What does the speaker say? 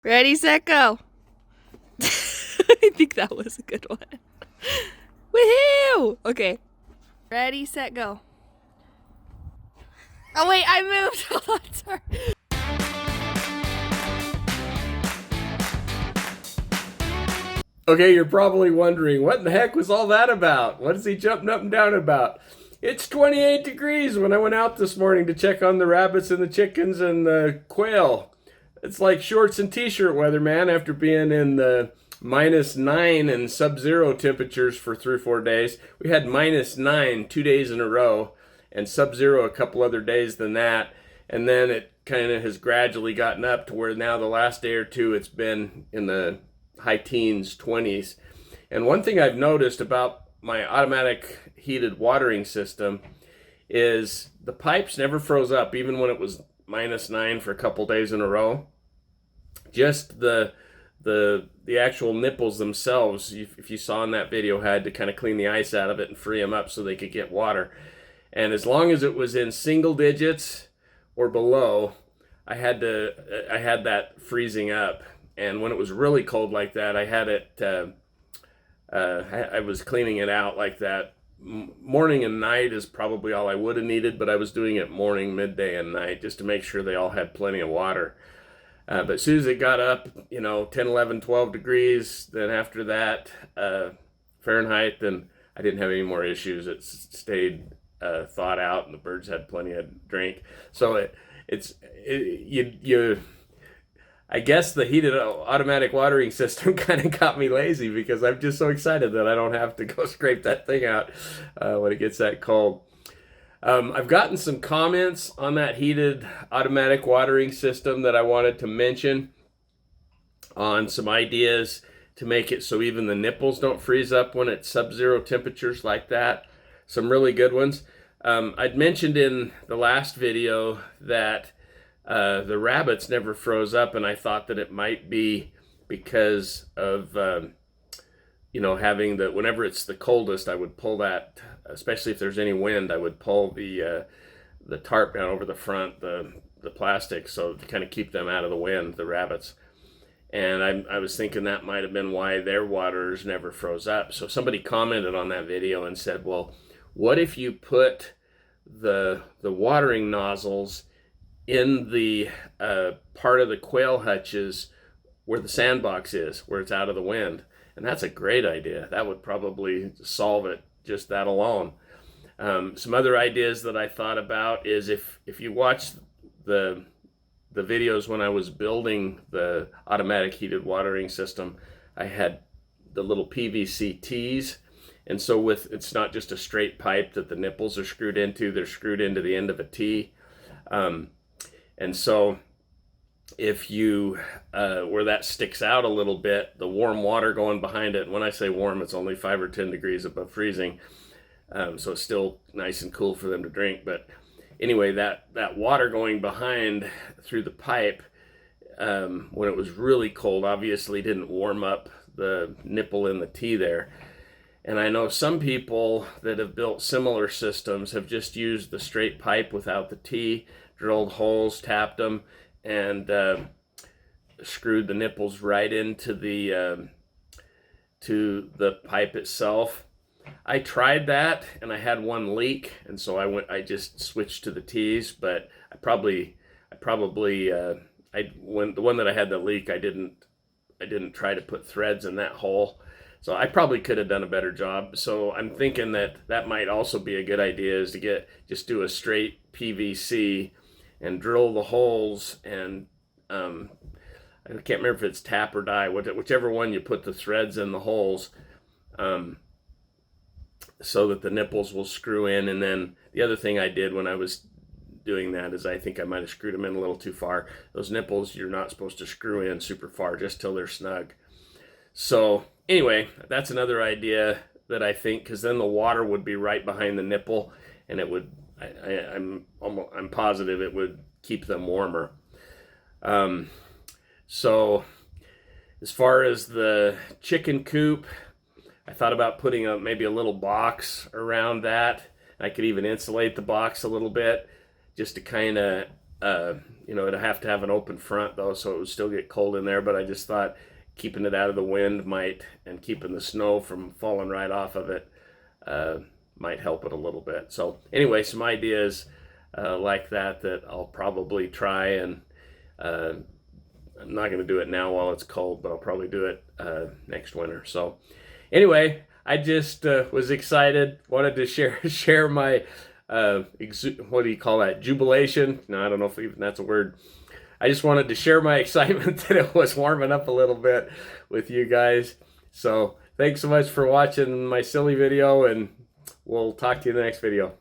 Ready, set, go. I think that was a good one. Woohoo! Okay. Ready, set, go. Oh wait, I moved. Hold on, sorry. Okay, you're probably wondering, what in the heck was all that about? What is he jumping up and down about? It's 28 degrees when I went out this morning to check on the rabbits and the chickens and the quail. It's like shorts and t-shirt weather, man, after being in the -9 and sub-zero temperatures for 3 or 4 days. We had -9 2 days in a row and sub-zero a couple other days than that. And then it kind of has gradually gotten up to where now the last day or two it's been in the high teens, 20s. And one thing I've noticed about my automatic heated watering system is the pipes never froze up, even when it was -9 for a couple days in a row. Just the actual nipples themselves, if you saw in that video, had to kind of clean the ice out of it and free them up so they could get water. And as long as it was in single digits or below, I had that freezing up. And when it was really cold like that, I had it. I was cleaning it out like that. Morning and night is probably all I would have needed, but I was doing it morning, midday, and night just to make sure they all had plenty of water. But as soon as it got up, 10, 11, 12 degrees, then after that, Fahrenheit, then I didn't have any more issues. It stayed thawed out, and the birds had plenty of drink. So I guess the heated automatic watering system kind of got me lazy because I'm just so excited that I don't have to go scrape that thing out when it gets that cold. I've gotten some comments on that heated automatic watering system that I wanted to mention on some ideas to make it so even the nipples don't freeze up when it's sub-zero temperatures like that. Some really good ones. I'd mentioned in the last video that the rabbits never froze up, and I thought that it might be because of having whenever it's the coldest, I would pull that, especially if there's any wind, I would pull the tarp down over the front, the plastic, so to kind of keep them out of the wind, the rabbits. And I was thinking that might have been why their waters never froze up. So somebody commented on that video and said, well, what if you put the watering nozzles in the part of the quail hutches where the sandbox is, where it's out of the wind? And that's a great idea. That would probably solve it, just that alone. Some other ideas that I thought about is if you watch the videos when I was building the automatic heated watering system, I had the little PVC T's. And so it's not just a straight pipe that the nipples are screwed into, they're screwed into the end of a T. And so if you, where that sticks out a little bit, the warm water going behind it, when I say warm, it's only 5 or 10 degrees above freezing. So it's still nice and cool for them to drink. But anyway, that water going behind through the pipe, when it was really cold, obviously didn't warm up the nipple in the T there. And I know some people that have built similar systems have just used the straight pipe without the T, drilled holes, tapped them, and screwed the nipples right into the pipe itself. I tried that, and I had one leak, and so I just switched to the T's. But the one that I had the leak, I didn't try to put threads in that hole. So I probably could have done a better job. So I'm thinking that might also be a good idea, is to just do a straight PVC and drill the holes, and I can't remember if it's tap or die, whichever one you put the threads in the holes, so that the nipples will screw in. And then the other thing I did when I was doing that is I think I might have screwed them in a little too far. Those nipples, you're not supposed to screw in super far, just till they're snug. So anyway, that's another idea that I think, because then the water would be right behind the nipple, and it would, I'm positive it would keep them warmer. So as far as the chicken coop, I thought about putting maybe a little box around that. I could even insulate the box a little bit, just to kind of You know, it'd have to have an open front though, so it would still get cold in there. But I just thought keeping it out of the wind might, and keeping the snow from falling right off of it, might help it a little bit. So anyway, some ideas like that I'll probably try, and I'm not going to do it now while it's cold, but I'll probably do it next winter. So anyway, I just was excited, wanted to share my what do you call that, jubilation? No, I don't know if even that's a word. I just wanted to share my excitement that it was warming up a little bit with you guys. So thanks so much for watching my silly video, and we'll talk to you in the next video.